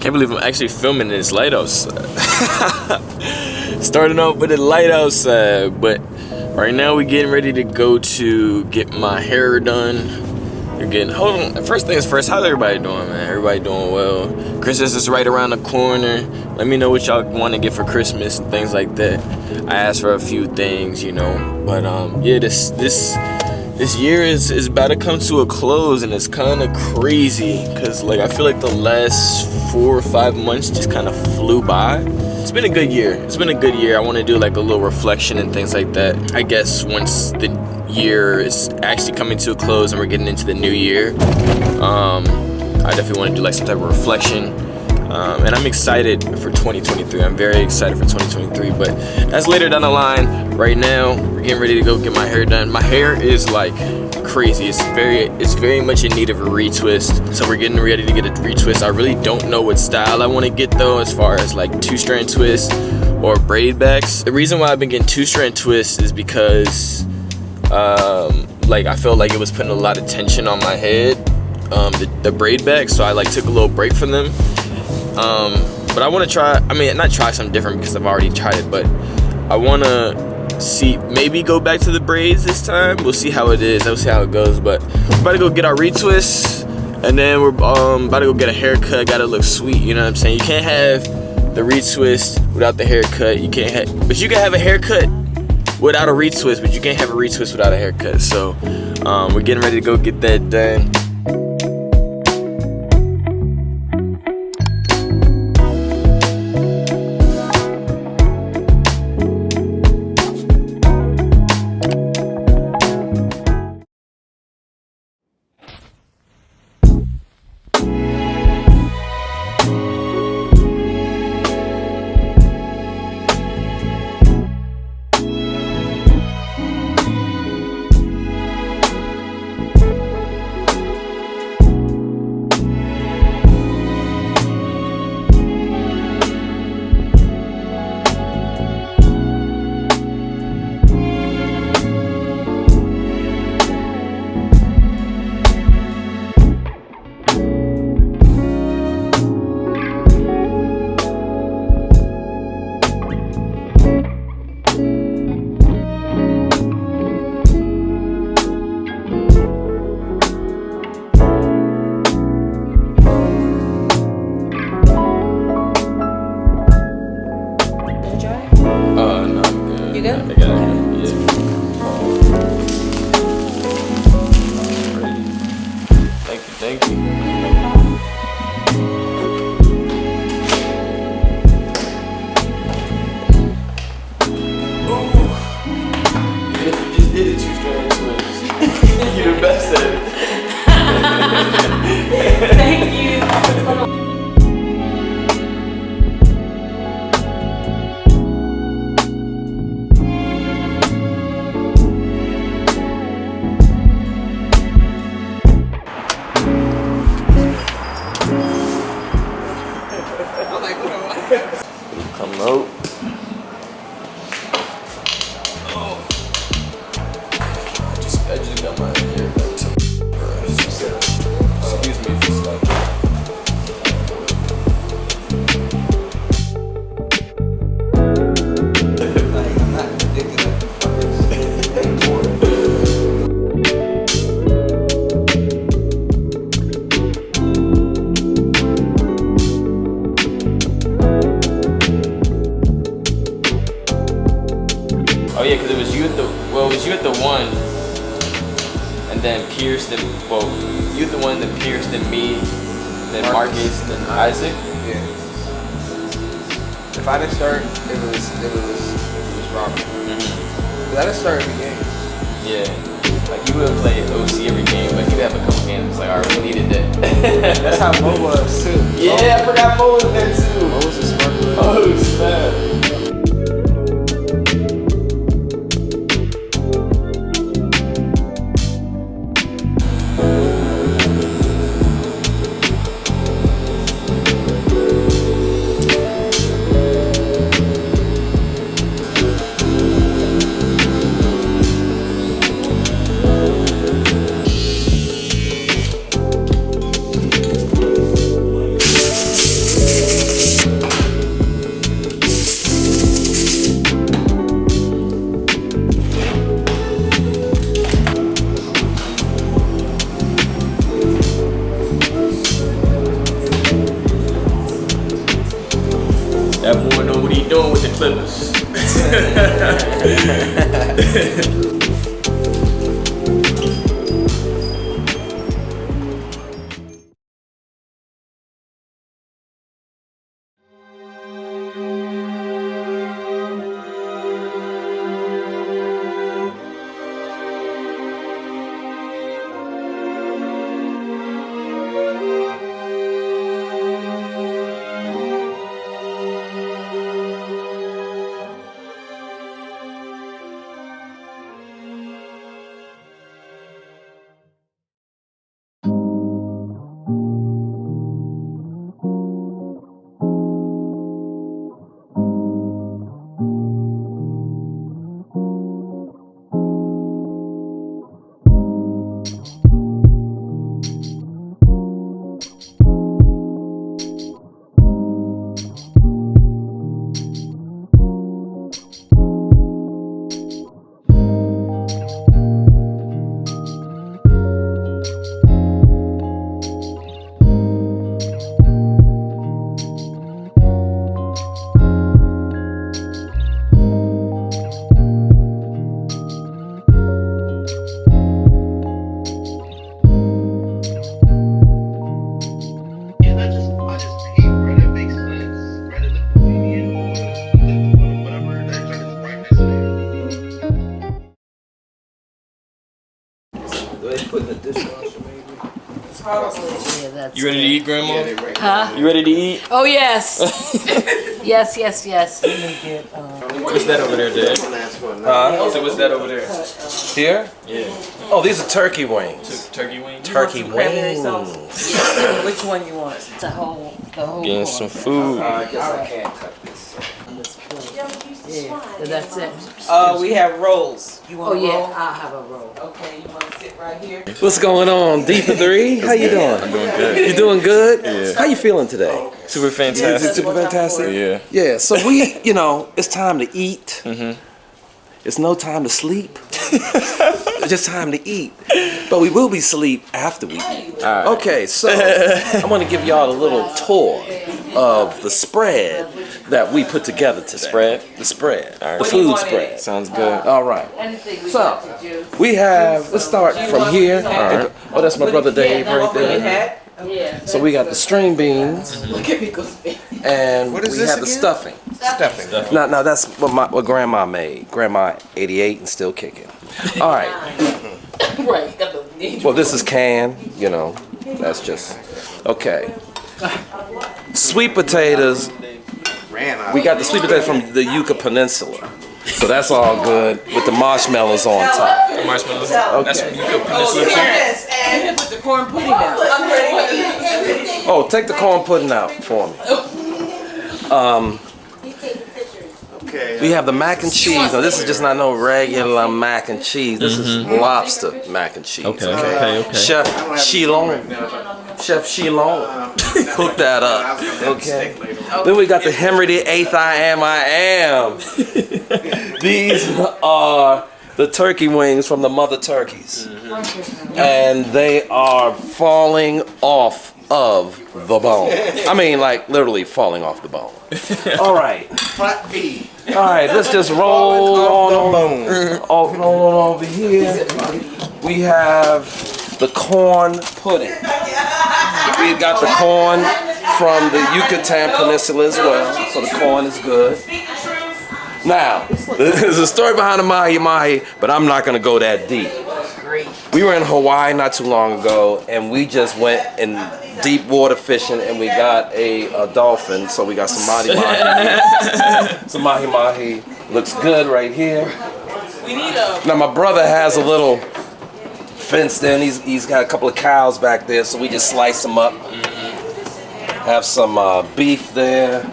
Can't believe I'm actually filming this light outside. Starting off with the light outside, but right now we're getting ready to go to get my hair done. Hold on, first things first, how's everybody doing, man? Everybody doing well. Christmas is right around the corner. Let me know what y'all want to get for Christmas and things like that. I asked for a few things, you know, but yeah, this year is about to come to a close, and it's kind of crazy because like I feel like the last 4 or 5 months just kind of flew by. It's been a good year. I want to do like a little reflection and things like that. I guess once the year is actually coming to a close and we're getting into the new year, I definitely want to do like some type of reflection. And I'm excited for 2023. I'm very excited for 2023, but that's later down the line. Right now, we're getting ready to go get my hair done. My hair is like crazy. It's very much in need of a retwist. So we're getting ready to get a retwist. I really don't know what style I want to get though, as far as like 2-strand twists or braid backs. The reason why I've been getting 2-strand twists is because like I felt like it was putting a lot of tension on my head, the braid back. So I like took a little break from them. But I want to try, not try something different because I've already tried it, but I want to see, maybe go back to the braids this time. We'll see how it is. We'll see how it goes. But we're about to go get our retwists, and then we're about to go get a haircut. Gotta look sweet, you know what I'm saying? You can't have the retwist without the haircut. But you can have a haircut without a retwist, but you can't have a retwist without a haircut. So we're getting ready to go get that done. You good? I got it. Yeah. Thank you. Ooh. Even if you just did a 2-strand twist, you're the best at it. Thank you. Come out. Oh. I just got my hair done. Excuse me if it's like. I'm not addicted like the fuckers. Oh yeah, because it was you at the one, and then Pierce, then you at the one, then Pierce, then me, then Marcus, then Isaac. Yeah. If I didn't start, it was Robert. Mm-hmm. I didn't start every game. Yeah, like you would play OC every game, but you would have a couple games like, alright, we needed that. That's how Mo was too. Yeah, I forgot Mo was there too. Mo was a smart player. Oh snap. want to know what he doing with the clippers. Put in the dishwasher, maybe. Probably. Yeah, that's You ready to eat, Grandma? Yeah, they right. Huh? You ready to eat? Oh, yes. Yes. Let me get, What's that over there, Dad? So what's that over there? Here? Yeah. Oh, these are turkey wings. Turkey wings? Turkey cranberry wings. which one you want? The whole Getting corn. some food. I guess I can't cut this. Yeah, so that's it. We have rolls. You Oh, want a yeah, roll? I'll have a roll. Okay, you want to sit right here? What's going on? D4three? How you doing? I'm doing good. You doing good? Yeah. How you feeling today? Super Is it fantastic. super fantastic? Yeah. Yeah, so we, it's time to eat. It's no time to sleep. It's just time to eat. But we will be asleep after we eat. Alright. Okay, so I'm going to give y'all a little tour of the spread that we put together today. Spread? The spread. Alright. The food spread. Sounds good. All right. Anything we So, got to do. we have, let's start from here. Oh, that's my brother Dave right there. Yeah. So we got the string beans, Look at me go and What is we this have the again? stuffing. Stuffing. No, that's what Grandma made. Grandma 88 and still kicking. All right. Right. Got the Well, this is canned, that's just, okay. Sweet potatoes, Ran out. we got the sweet potatoes from the Yucca Peninsula. So that's all good with the marshmallows on top. Marshmallows. That's from Yucca Peninsula too. You can put the corn pudding down. Oh, take the corn pudding out for me. Okay. We have the mac and cheese. Now, this is just not no regular mac and cheese. This is lobster mac and cheese. Okay. Chef Shilon. Chef Shilon. Hook that up. Okay. Then we got the Henry VIII I am. These are the turkey wings from the mother turkeys. And they are falling off of the bone. I mean, like literally falling off the bone. All right. Flat B. All right, let's just roll on over here. We have the corn pudding. We got the corn from the Yucatan Peninsula as well, so the corn is good. Now, there's a story behind the mahi-mahi, but I'm not going to go that deep. We were in Hawaii not too long ago, and we just went in deep water fishing, and we got a dolphin, so we got some mahi-mahi. Some mahi-mahi. Looks good right here. We need a. Now, my brother has a little fenced in. He's got a couple of cows back there, so we just slice them up. Have some beef there,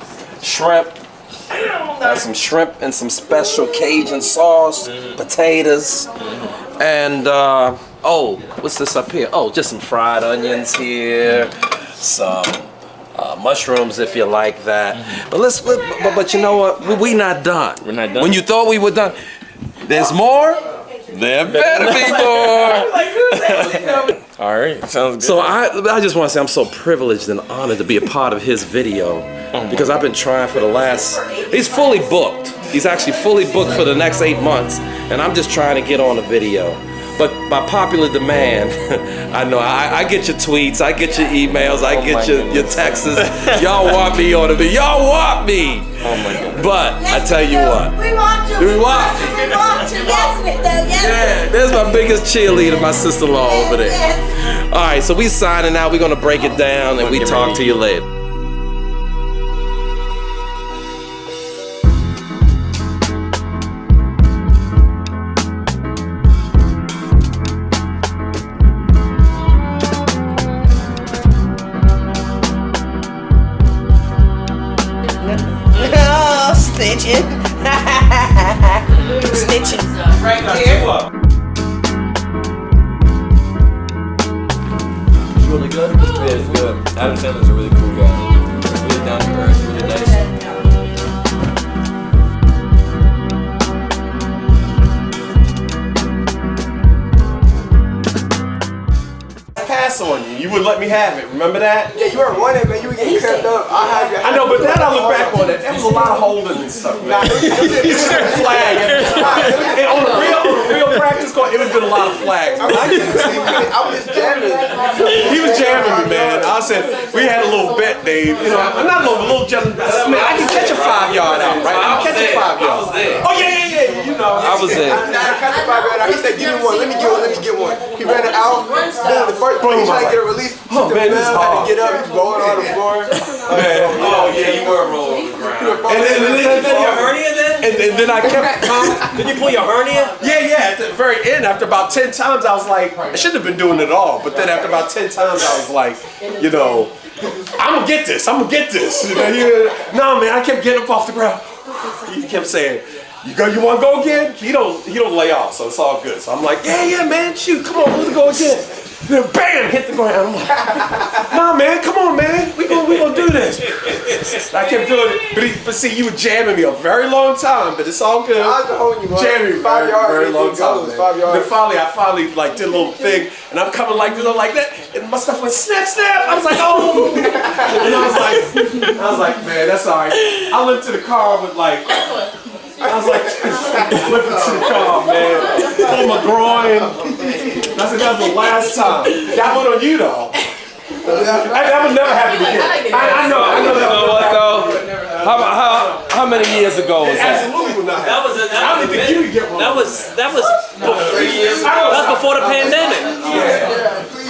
shrimp. Have some shrimp and some special Cajun sauce, potatoes, and oh, what's this up here? Oh, just some fried onions here, some mushrooms if you like that. But you know what? We not done. We're not done? When you thought we were done, there's more. There better be more. All right. Sounds good. So I just want to say I'm so privileged and honored to be a part of his video. because I've been trying for the last. He's fully booked. He's actually fully booked for the next 8 months, and I'm just trying to get on a video. But by popular demand, I know I get your tweets, I get your emails, I get your texts. Y'all want me on a video. Y'all want me. Oh my God. But I tell you what. We want you. We want you. We want you. Yes, we do. Yes. Yeah, there's my biggest cheerleader, my sister-in-law over there. All right, so we signing out. We're gonna break it down, and we talk to you later. Oh, stitching. Stitching. Right there. Really good? Yeah, it's good. Adam Sandler's a really cool guy. Really down to earth, really nice. Pass on you. You would let me have it. Remember that? Yeah, you were running, man. You were getting cramped up. I know, but then I look back on it. There was a lot of holding and stuff, man. It was a flag. And on a real practice court, it would have been a lot of flags. I was just jamming. He was jamming me, man. I said, we had a little bet, Dave. You know, I'm not a little jealous. Man, I can catch a 5-yard out, right? I can catch a 5-yard. Oh, yeah. You know. I was there. I caught the 5-yard out. He said, give me one. Let me get one. He ran it out. Boom, the first play, he tried to get a release. Oh, man, this is had hard. to get up. He's rolling on the floor. Oh, yeah, you were rolling on the ground. And then your hernia then? And then I kept, Did you pull your hernia? yeah, at the very end, after about 10 times, I was like, I shouldn't have been doing it all. But then after about 10 times, I was like, you know, I'm gonna get this. You know, no, man, I kept getting up off the ground. He kept saying, you want to go again? He don't lay off, so it's all good. So I'm like, yeah, man, shoot, come on, let's go again. Then bam, hit the ground. I'm like, nah, man, come on, man, we gonna do this. I kept doing it, but see, you were jamming me a very long time, but it's all good. I was holding you, man. Jamming me 5 yards, very long time. 5 yards. Then I finally like did a little thing, and I'm coming like this, I'm like that, and my stuff went snap. I was like, oh, and I was like, man, that's all right. I went to the car with like. I was like, flipping to the car, man. Pull my groin. I said, that was the last time. That went on you, though. That would never happen again. I know that. You know what though? How many years ago was that? Absolutely would not That happen. was a, I don't think you would get one. that was that's before the pandemic.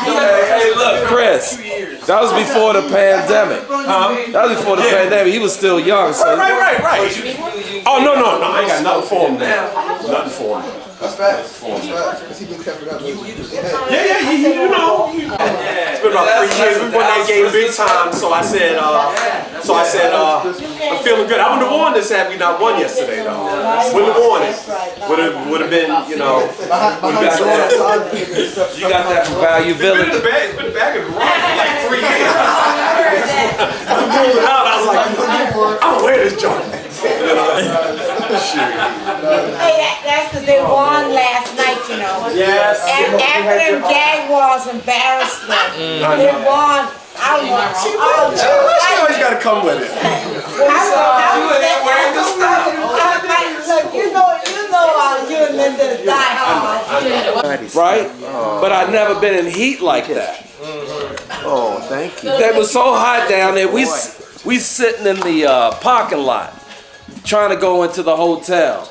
Hey, look, Chris. That was before the pandemic. That was before the pandemic. He was still young, so. Right. Oh, no. I ain't got nothing for him now. Nothing for him. That's facts. He been stepping up. Yeah, you know. It's been about 3 years. We won that game big time, so I said, I'm feeling good. I wouldn't have won this had we not won yesterday, though. Wouldn't have won it. Would have been, you know. You got that from Value Village. It's been back in the rock for like 3 years. I pulled it out. I was like, I'm gonna wear this joint. Hey, that's because they won last night, you know. Yes. And after them Jaguars embarrassed them, they won. She always got to come with it. Look, you know, you and Linda die hard. Right? But I'd never been in heat like that. Oh, thank you. It was so hot down there. We sitting in the parking lot, trying to go into the hotel,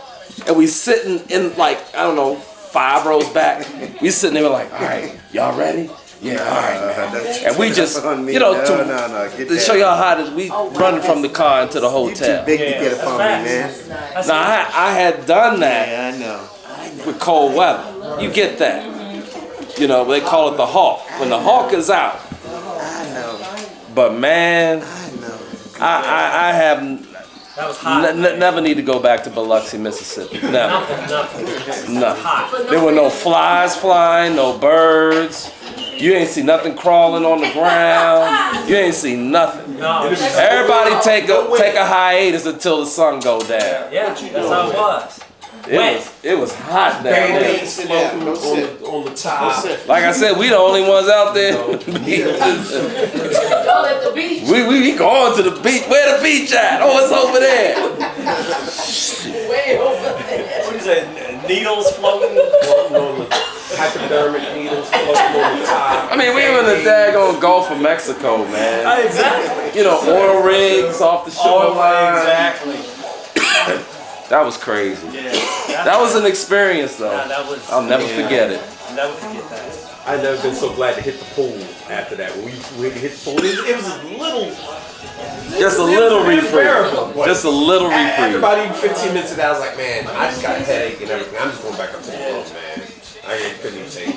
and we sitting in like, I don't know, 5 rows back. We sitting there like, all right, y'all ready? Yeah, all right, man. And we just, you know, to show y'all how we running from the car into the hotel. Big to get it from me, man. Now I had done that Yeah, I know. with cold weather. You get that. You know, they call it the hawk. When the hawk is out. I know. But man, I know. I have That was hot. never need to go back to Biloxi, Mississippi. Never. Nothing. Nothing. There were no flies flying, no birds. You ain't see nothing crawling on the ground. You ain't see nothing. No. Everybody take a hiatus until the sun go down. Yeah, that's how it was. It was hot down there. Band-aids floating on the top. Like I said, we the only ones out there. Y'all at the beach. we going to the beach. Where the beach at? Oh, it's over there. Way over there. What is that? Needles floating? Hypodermic needles floating on the top. I mean, we were in the daggone Gulf of Mexico, man. Exactly. You know, oil rigs off the shoreline. Exactly. That was crazy. Yeah. That was an experience, though. Nah, that was. I'll never forget it. I'll never forget that. I've never been so glad to hit the pool after that. When we hit the pool, it was a little. Just a little reprieve. bearable, but Just a little After reprieve. about even 15 minutes of that, I was like, man, I just got a headache and everything. I'm just going back up to the room, man. I couldn't even take it.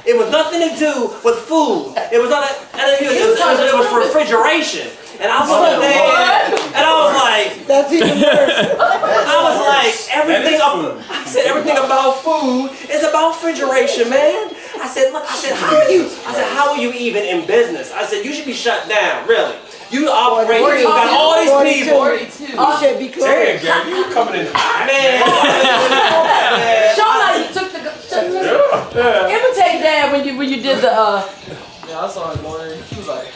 It was nothing to do with food. It was not. It was for refrigeration. And I was up there, and I was like, That's even worse. I was like, everything. I said everything about food is about refrigeration, man. I said, look. I said, how are you? I said, how are you even in business? I said, you should be shut down, really. You operate. You got all these people. 42. You should be close. Damn, Gary, you were coming in hot. Man. Sean, like, took the imitate Dad when you did the Yeah, I saw him morning. He was like,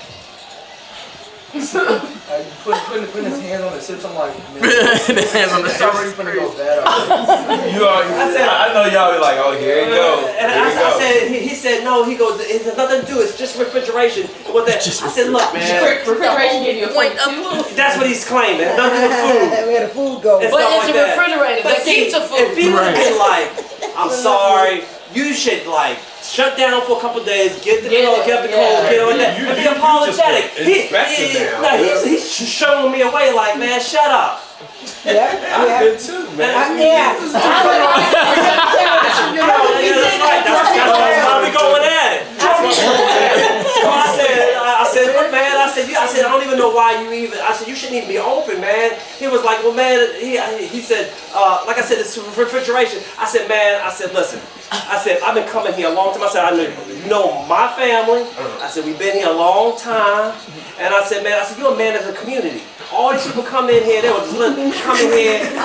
putting his hands on his hips. I'm like, man, The hands on the it's already gonna go bad. I know y'all be like, oh, here you go. And I said, he said, no, he goes, it has nothing to do, it's just refrigeration. And what that, I said, look, man, refrigeration gave you a 42. that's what he's claiming. It has nothing to do with food. Where the food goes. And But stuff it's like a that. refrigerator that keeps the food. If he would have been like, I'm sorry, you should like shut down for a couple days, get the cold, get the cold, get on that, and be apologetic. He's showing me away like, man, shut up. Yeah. Good too, man. Yeah. That's right. That's why we going at it. So I said, look, man. I said, I don't even know why you even. I said, you shouldn't even be open, man. He was like, well, man. He said, like I said, it's refrigeration. I said, man. I said, listen. I said, I've been coming here a long time. I said, I know my family. I said, we've been here a long time. And I said, man. I said, you're a man of the community. All these people come in here, they were just come in here, and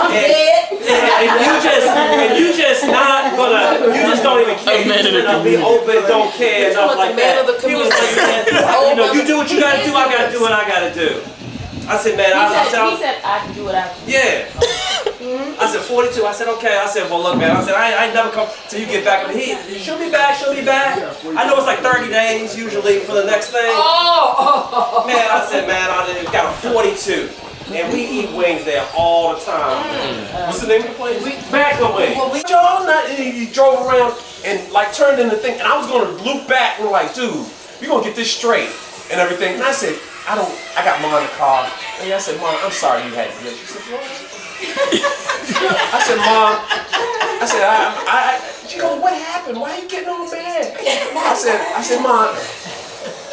you just not gonna, you just don't even care. You just gonna be open, don't care, stuff like that. He was like, man, you do what you gotta do, I gotta do what I gotta do. I said, man, He said I can do what I can do. yeah. I said 42. I said okay. I said, well, look, man. I said I ain't never come till you get back. But she'll be back. She'll be back. I know it's like 30 days usually for the next thing. Oh. Man, I said, man, I got a 42. And we eat wings there all the time. What's the name of the place? Bagel Wings. Y'all not, he drove around and like turned in the thing, and I was gonna loop back and like, dude, we gonna get this straight and everything. And I said, I got Mom in the car. And I said, Mom, I'm sorry you had to do it. She said, what? I said, Mom, she goes, what happened? Why are you getting all mad? I said, Mom,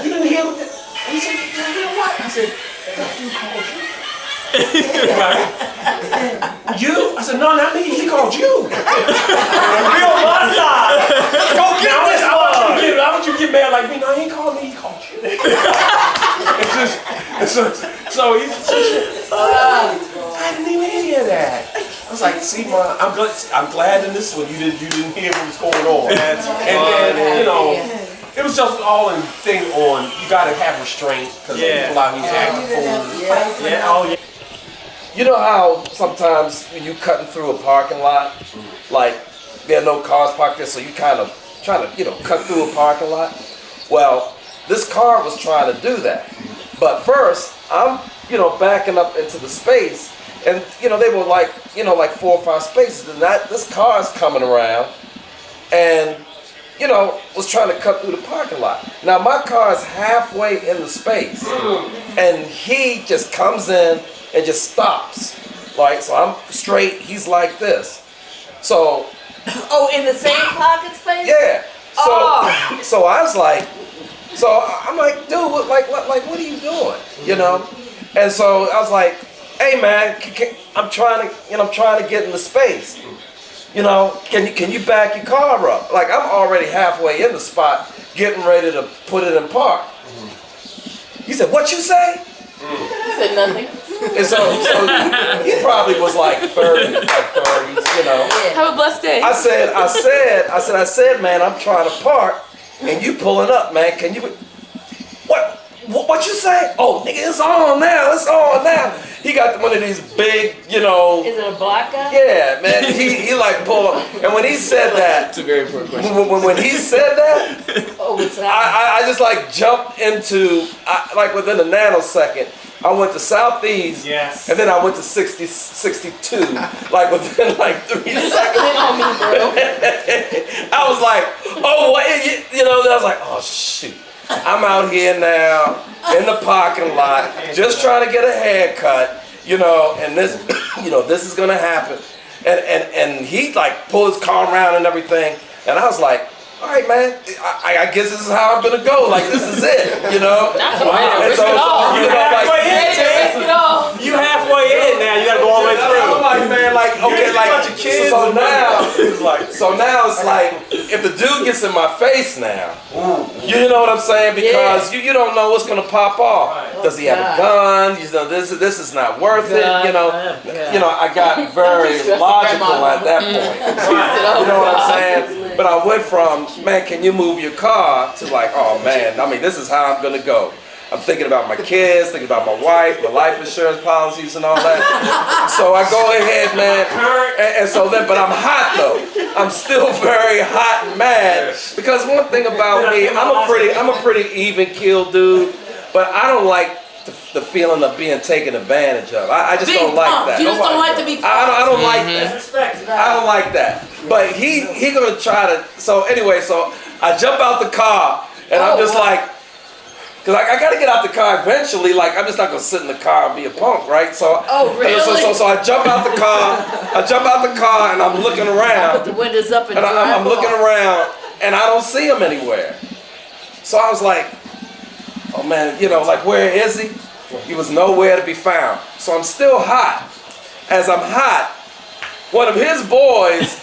you didn't hear what he said, you didn't hear what? I said, that dude called you. You? I said, no, not me. He called you. We on my side. Go get this one. How would you get mad like me? No, he called me. He called you. So he's. I didn't even hear that. I was like, see, Mom, I'm glad in this one you didn't hear what was going on. That's and then you know. It was just all in thing on, you gotta have restraint, because people out here acting fool. Yeah, oh yeah. You know how sometimes when you cutting through a parking lot, like there are no cars parked there, so you kind of trying to, cut through a parking lot? Well, this car was trying to do that. But first, I'm, backing up into the space, and, they were like 4 or 5 spaces, and this car's coming around, and, was trying to cut through the parking lot. Now, my car is halfway in the space, and he just comes in and just stops. Like, so I'm straight, he's like this. So. Oh, in the same pocket space? Yeah. So I was like, I'm like, dude, what are you doing? And so I was like, hey man, I'm trying to get in the space. Can you back your car up? Like, I'm already halfway in the spot, getting ready to put it in park. He said, what you say? He said nothing. And so he probably was like 30, like 30s, you know. Have a blessed day. I said, man, I'm trying to park, and you pulling up, man. Can you? What you say? Oh, nigga, it's on now. It's on now. He got one of these big, you know. Is it a black guy? Yeah, man. He like pulled up, and when he said that, That's a very important question. when he said that, It's I just like jumped into like within a nanosecond. I went to Southeast, Yes. and then I went to 62, like within like 3 seconds. on me, bro. I was like, oh, what? You know, I was like, oh, shoot. I'm out here now in the parking lot, just trying to get a haircut, you know, and this, you know, this is gonna happen. And he like pulled his car around and everything, and I was like, all right, man, I guess this is how I'm gonna go. Like, this is it, you know? Not And so, you know, like, You halfway in now. You gotta go all the way through. I'm like, man, like, okay, like, so now it's like, if the dude gets in my face now, you know what I'm saying? Because you don't know what's gonna pop off. Does he have a gun? You know, this is not worth it. You know, I got very logical at that point. You know what I'm saying? But I went from, man, can you move your car, to like, oh man, I mean, this is how I'm gonna go. I'm thinking about my kids, thinking about my wife, my life insurance policies and all that. So I go ahead, man, and so then, but I'm hot though. I'm still very hot and mad, because one thing about me, I'm a pretty even keel dude, but I don't like the feeling of being taken advantage of. I just don't like that. You just don't like to be I don't like that. I don't like that. But he gonna try to. So anyway, so I jump out the car, and I'm just like, because I got to get out the car eventually. Like, I'm just not going to sit in the car and be a punk, right? So, so I jump out the car. And I'm looking around. Put the windows up and I'm looking around, and I don't see him anywhere. So I was like, oh man, you know, like, where is he? He was nowhere to be found. So I'm still hot. As I'm hot, one of his boys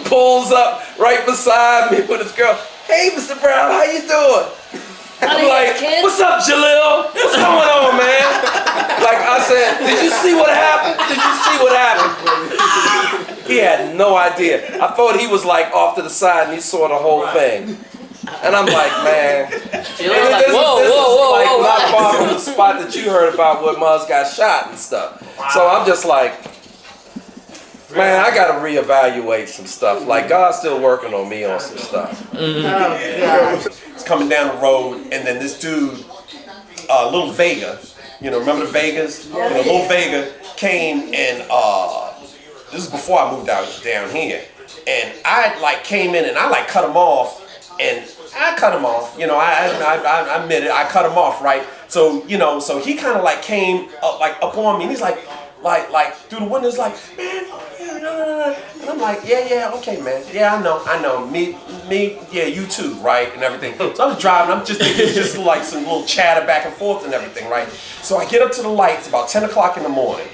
pulls up right beside me with his girl. Hey, Mr. Brown, how you doing? I'm like, what's up, Jalil? What's going on, man? Like I said, did you see what happened? Did you see what happened? He had no idea. I thought he was like off to the side and he saw the whole thing. And I'm like, man. This is not far from the spot that you heard about where Muzz got shot and stuff. So I'm just like, man, I gotta reevaluate some stuff. Like, God's still working on me on some stuff. It's coming down the road, and then this dude, Little Vega, you know, remember the Vegas? You know, Little Vega came and this is before I moved down here, and I like came in and I like cut him off, and I cut him off. You know, I admit it, I cut him off, right? So you know, so he kind of like came up on me, and he's like through the window, like, man, no. And I'm like, yeah, okay, man. Yeah, I know. Me, yeah, you too, right? And everything. So I'm driving, I'm just thinking just like some little chatter back and forth and everything, right? So I get up to the light, it's about 10 o'clock in the morning.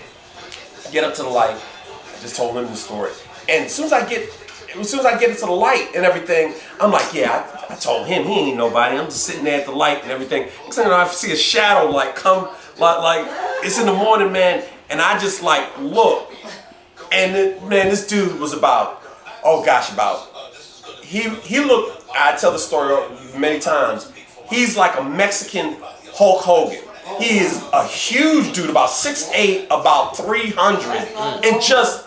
I get up to the light, I just told him the story. And as soon as I get into the light and everything, I'm like, yeah, I told him he ain't nobody. I'm just sitting there at the light and everything. Next thing you know, I see a shadow like come, like it's in the morning, man. And I just like look, and man, this dude was about, he looked, I tell the story many times, he's like a Mexican Hulk Hogan. He is a huge dude, about 6'8", about 300, and just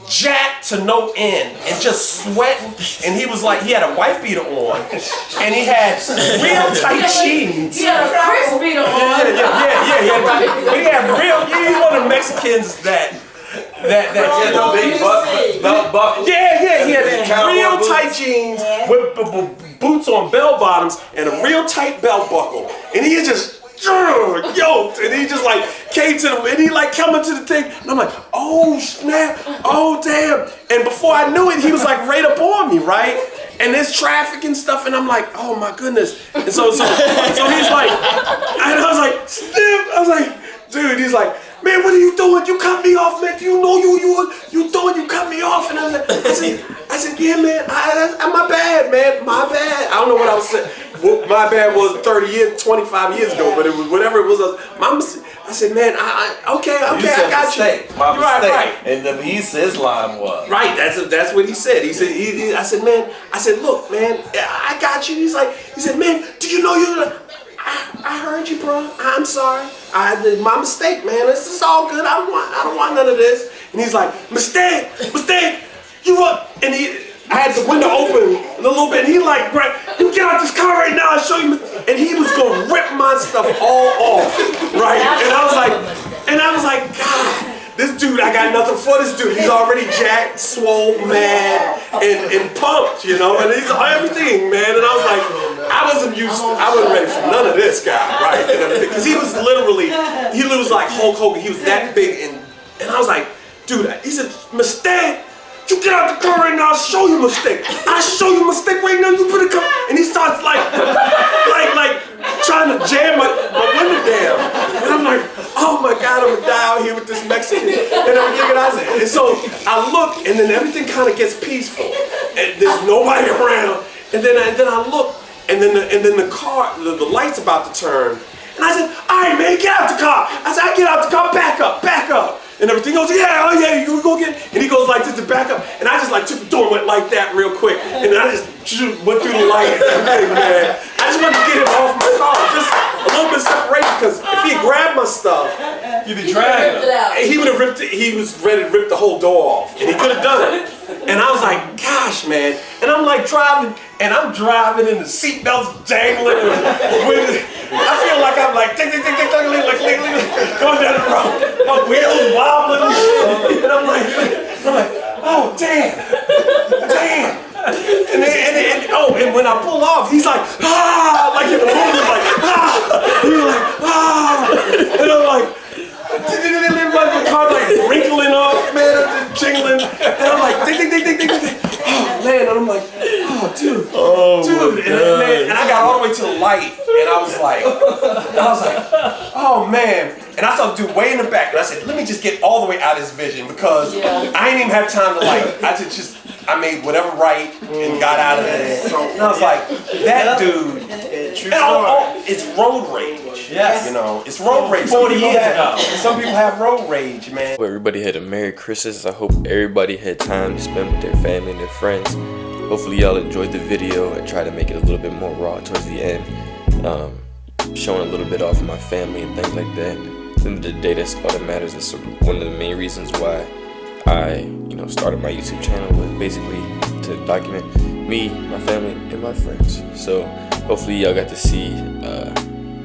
jacked to no end, and just sweating, and he was like, he had a wife beater on, and he had real tight jeans. He had a Chris beater on. Yeah. He had real, he's one of the Mexicans that belt buckles. Yeah, he had real tight jeans with boots on bell bottoms and a real tight belt buckle, and he just yoked, and he just like came to the, and he like coming to the thing, and I'm like, oh snap, oh damn, and before I knew it, he was like right up on me, right? And there's traffic and stuff, and I'm like, oh my goodness, and so he's like, and I was like, Steve, I was like, dude, he's like, man, what are you doing? You cut me off, man. You know you doing? You cut me off, and I was like, I said, yeah, man, my bad, man, my bad. I don't know what I was saying. My bad was 20 25 years ago, but it was whatever it was. I said, man, okay, I got you. My mistake. Right. And then his line was. Right, that's what he said. He said, I said, man, look, man, I got you. He said, man, do you know you? I heard you, bro. I'm sorry. My mistake, man. This is all good. I don't want none of this. And he's like, mistake. You what? And I had the window open a little bit, and he like, right, you get out this car right now, I'll show you. And he was gonna rip my stuff all off, right? And I was like, God, this dude, I got nothing for this dude. He's already jacked, swole, mad, and pumped, you know, and he's everything, man. And I was like, I wasn't ready for none of this guy, right? And everything, because he was like Hulk Hogan. He was that big, and I was like, dude, he said, mistake. You get out the car right now, I'll show you a mistake. I'll show you a mistake right now, you put it come. And he starts like trying to jam my window down. And I'm like, oh my God, I'm gonna die out here with this Mexican and everything. And so I look, and then everything kind of gets peaceful. And there's nobody around. And then I look, and then the car, the light's about to turn. And I said, all right, man, get out the car. I said, I get out the car, back up. And everything goes, yeah, you go get it. And he goes like this to back up. And I just like took the door and went like that real quick. And I just went through the light and everything, man. I just wanted to get him off my car. Just a little bit of separation, because if he grabbed my stuff, You'd be dragging him. he would have ripped it. He was ready to rip the whole door off. And he could have done it. And I was like, gosh, man. And I'm like driving, and I'm driving, and the seatbelt's dangling. I feel like I'm like, tick, going down the road. My wheels wobbling and shit. And I'm like, oh, damn. And when I pull off, he's like, like in the movie, like, He's like, And I'm like, my car like wrinkling off, man. I'm just jingling. And I'm like, ding. Oh, man. And I'm like, oh, dude. And I got all the way to the light. And I was like, oh, man. And I saw the dude way in the back. And I said, let me just get all the way out of his vision, because I ain't even have time to like, I made whatever right and got out of there. And I was like, that dude, it's road rage. Yes. You know, it's road rage. 40 years ago. Some people have road rage, man. Hope everybody had a Merry Christmas. I hope everybody had time to spend with their family and their friends. Hopefully y'all enjoyed the video. I tried to make it a little bit more raw towards the end. Showing a little bit off of my family and things like that. At the end of the day, that's all that matters. That's one of the main reasons why I, started my YouTube channel, was basically to document me, my family, and my friends. So hopefully y'all got to see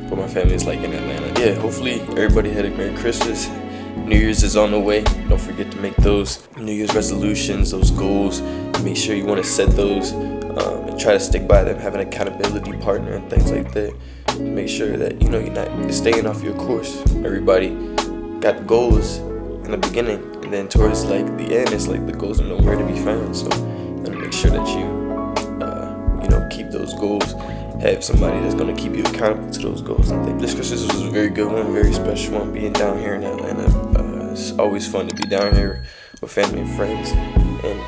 what my family is like in Atlanta. Yeah, hopefully everybody had a Merry Christmas. New Year's is on the way. Don't forget to make those New Year's resolutions, those goals. Make sure you want to set those and try to stick by them. Have an accountability partner and things like that. Make sure that you're not staying off your course. Everybody got goals in the beginning, and then towards like the end, it's like the goals are nowhere to be found. So you gotta make sure that you keep those goals. Have somebody that's gonna keep you accountable to those goals. I think this Christmas was a very good one, very special one. Being down here in Atlanta, it's always fun to be down here with family and friends. And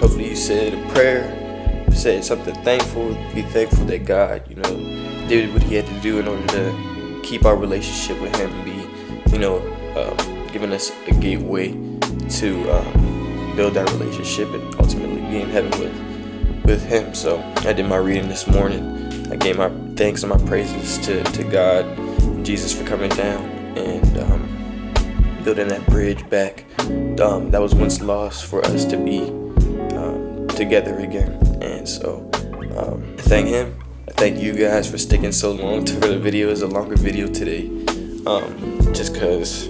hopefully you said a prayer, said something thankful. Be thankful that God, did what He had to do in order to keep our relationship with Him and be, giving us a gateway to build that relationship and ultimately be in heaven with Him. So I did my reading this morning. I gave my thanks and my praises to God and Jesus for coming down and building that bridge back that was once lost for us to be together again. And so I thank Him. I thank you guys for sticking so long for the video. It's a longer video today, just because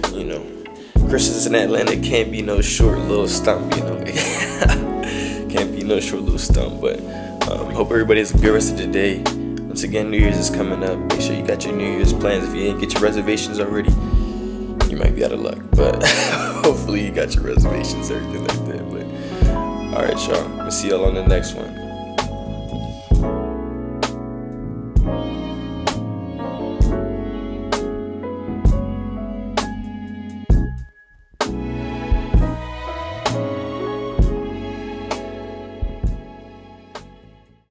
Christmas in Atlanta can't be no short little stump, can't be no short little stump. But hope everybody has a good rest of the day. Once again, New Year's is coming up. Make sure you got your New Year's plans. If you ain't get your reservations already, you might be out of luck, but hopefully you got your reservations, everything like that. But all right, y'all, we'll see y'all on the next one.